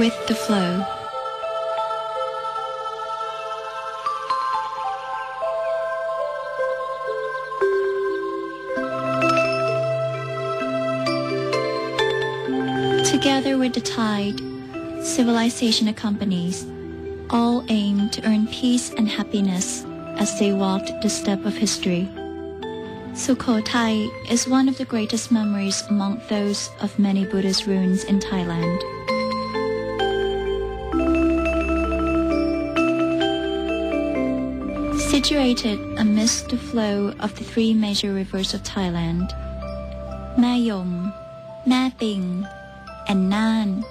with the flow. Together with the tide, civilization accompanies. All aim to earn peace and happiness as they walked the step of history. Sukhothai is one of the greatest memories among those of many Buddhist ruins in Thailand. Situated amidst the flow of the three major rivers of Thailand, Mae Yom, Mae Ting, and Nan,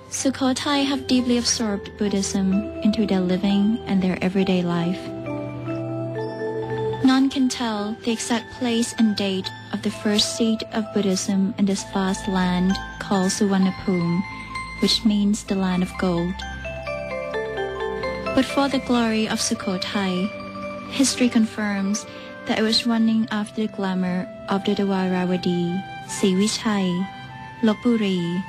Sukhothai have deeply absorbed Buddhism into their living and their everyday life. None can tell the exact place and date of the first seat of Buddhism in this vast land called Suvarnabhumi, which means the land of gold. But for the glory of Sukhothai, history confirms that it was running after the glamour of the Dwaravadi, Sivichai, Lopburi,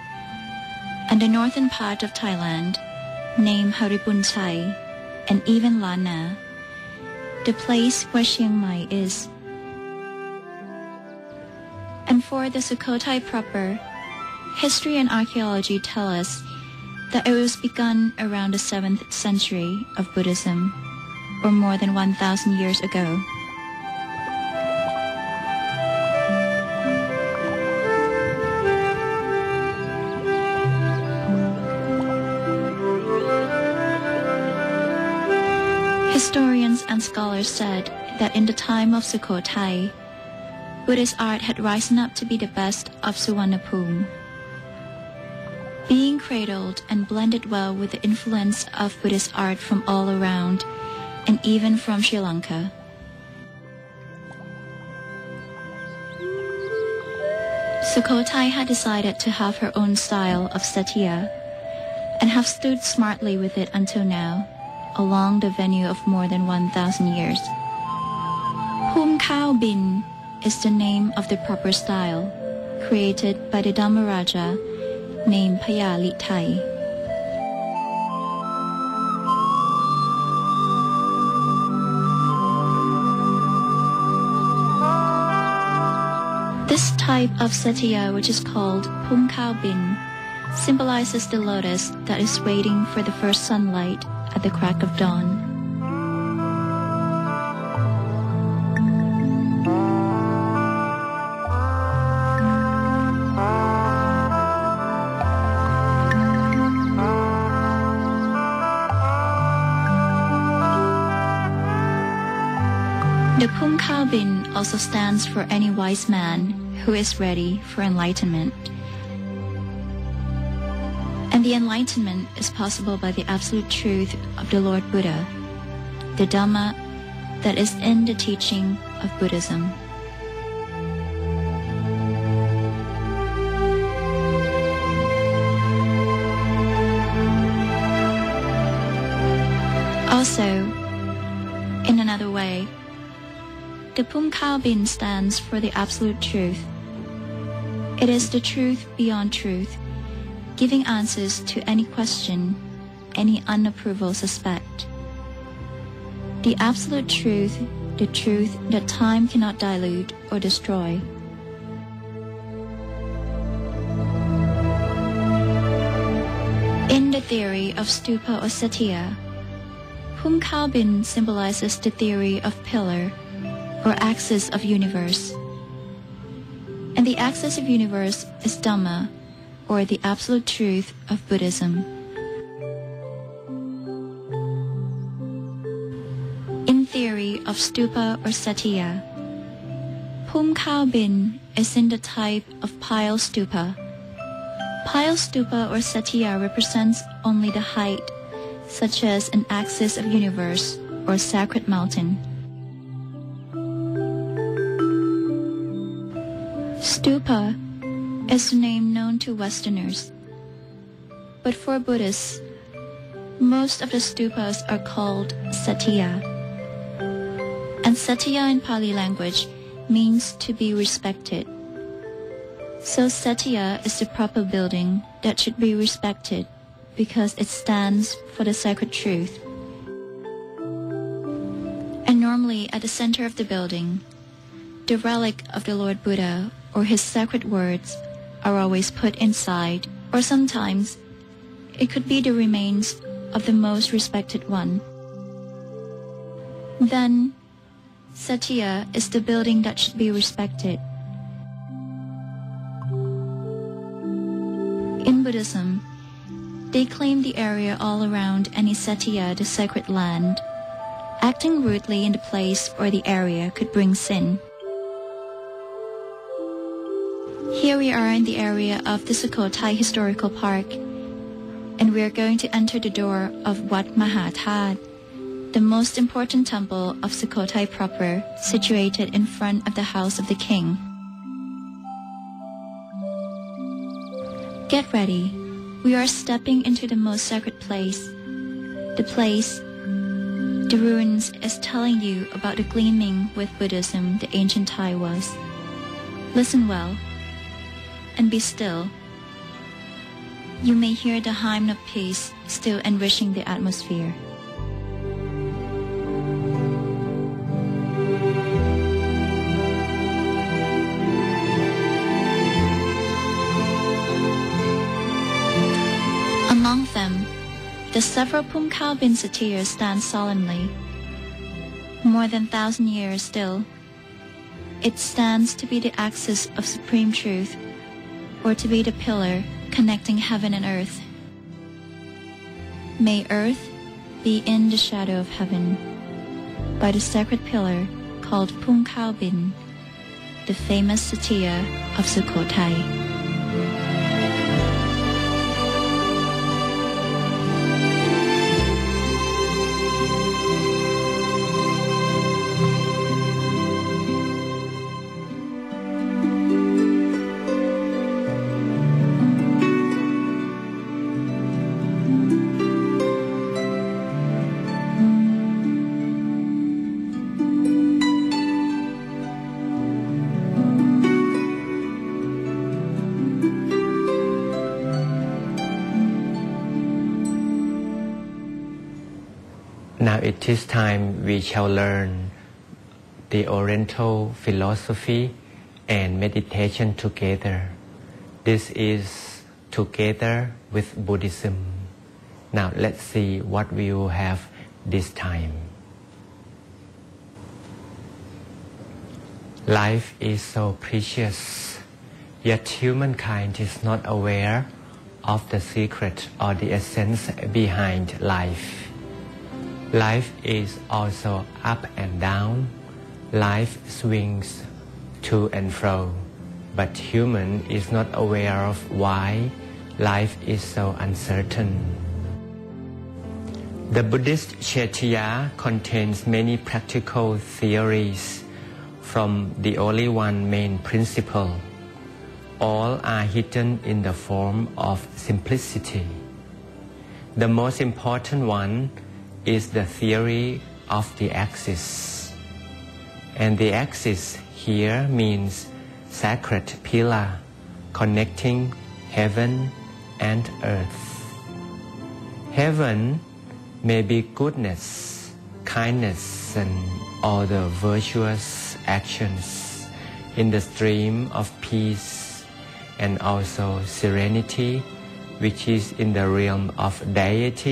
and the northern part of Thailand, named Haripunchai, and even Lana, the place where Chiang Mai is. And for the Sukhothai proper, history and archaeology tell us that it was begun around the 7th century of Buddhism, or more than 1,000 years ago. Historians and scholars said that in the time of Sukhothai, Buddhist art had risen up to be the best of Suvarnabhumi, being cradled and blended well with the influence of Buddhist art from all around, and even from Sri Lanka. Sukhothai had decided to have her own style of satya, and have stood smartly with it until now, along the venue of more than 1,000 years. Phum Khao Bin is the name of the proper style, created by the Dhammaraja named Phaya Litai. This type of satya, which is called Phum Khao Bin, symbolizes the lotus that is waiting for the first sunlight at the crack of dawn. The Phum Khao Bin also stands for any wise man who is ready for enlightenment. And the enlightenment is possible by the absolute truth of the Lord Buddha, the Dhamma that is in the teaching of Buddhism. Also, in another way, the Phum Khao Bin stands for the absolute truth. It is the truth beyond truth, giving answers to any question, any unapproval suspect. The absolute truth, the truth that time cannot dilute or destroy. In the theory of stupa or satya, Phum Khao Bin symbolizes the theory of pillar or axis of universe. And the axis of universe is Dhamma, or the absolute truth of Buddhism. In theory of stupa or satya, Phum Khao Bin is in the type of pile stupa. Pile stupa or satya represents only the height, such as an axis of universe or sacred mountain. Stupa is the name known to Westerners, but for Buddhists, most of the stupas are called satya. And satya in Pali language means to be respected. So Satya is the proper building that should be respected because it stands for the sacred truth. And normally at the center of the building, the relic of the Lord Buddha or his sacred words are always put inside, or sometimes it could be the remains of the most respected one. Then, Satya is the building that should be respected. In Buddhism, they claim the area all around any Satya, the sacred land. Acting rudely in the place or the area could bring sin. Here we are in the area of the Sukhothai Historical Park, and we are going to enter the door of Wat Mahathat, the most important temple of Sukhothai proper, situated in front of the house of the king. Get ready. We are stepping into the most sacred place. The place, the ruins, is telling you about the gleaming with Buddhism the ancient Thai was. Listen well, and be still. You may hear the hymn of peace still enriching the atmosphere. Among them, the several Phumkhao bin Satir stand solemnly. More than 1,000 years still, it stands to be the axis of supreme truth, or to be the pillar connecting heaven and earth. May earth be in the shadow of heaven, by the sacred pillar called Phumkhao bin, the famous Satya of Sukhothai. Now it is time we shall learn the Oriental philosophy and meditation together. This is together with Buddhism. Now let's see what we will have this time. Life is so precious, yet humankind is not aware of the secret or the essence behind life. Life is also up and down. Life swings to and fro. But human is not aware of why life is so uncertain. The Buddhist Chaitya contains many practical theories from the only one main principle. All are hidden in the form of simplicity. The most important one is the theory of the axis. And the axis here means sacred pillar connecting heaven and earth. Heaven may be goodness, kindness, and all the virtuous actions in the stream of peace, and also serenity, which is in the realm of deity.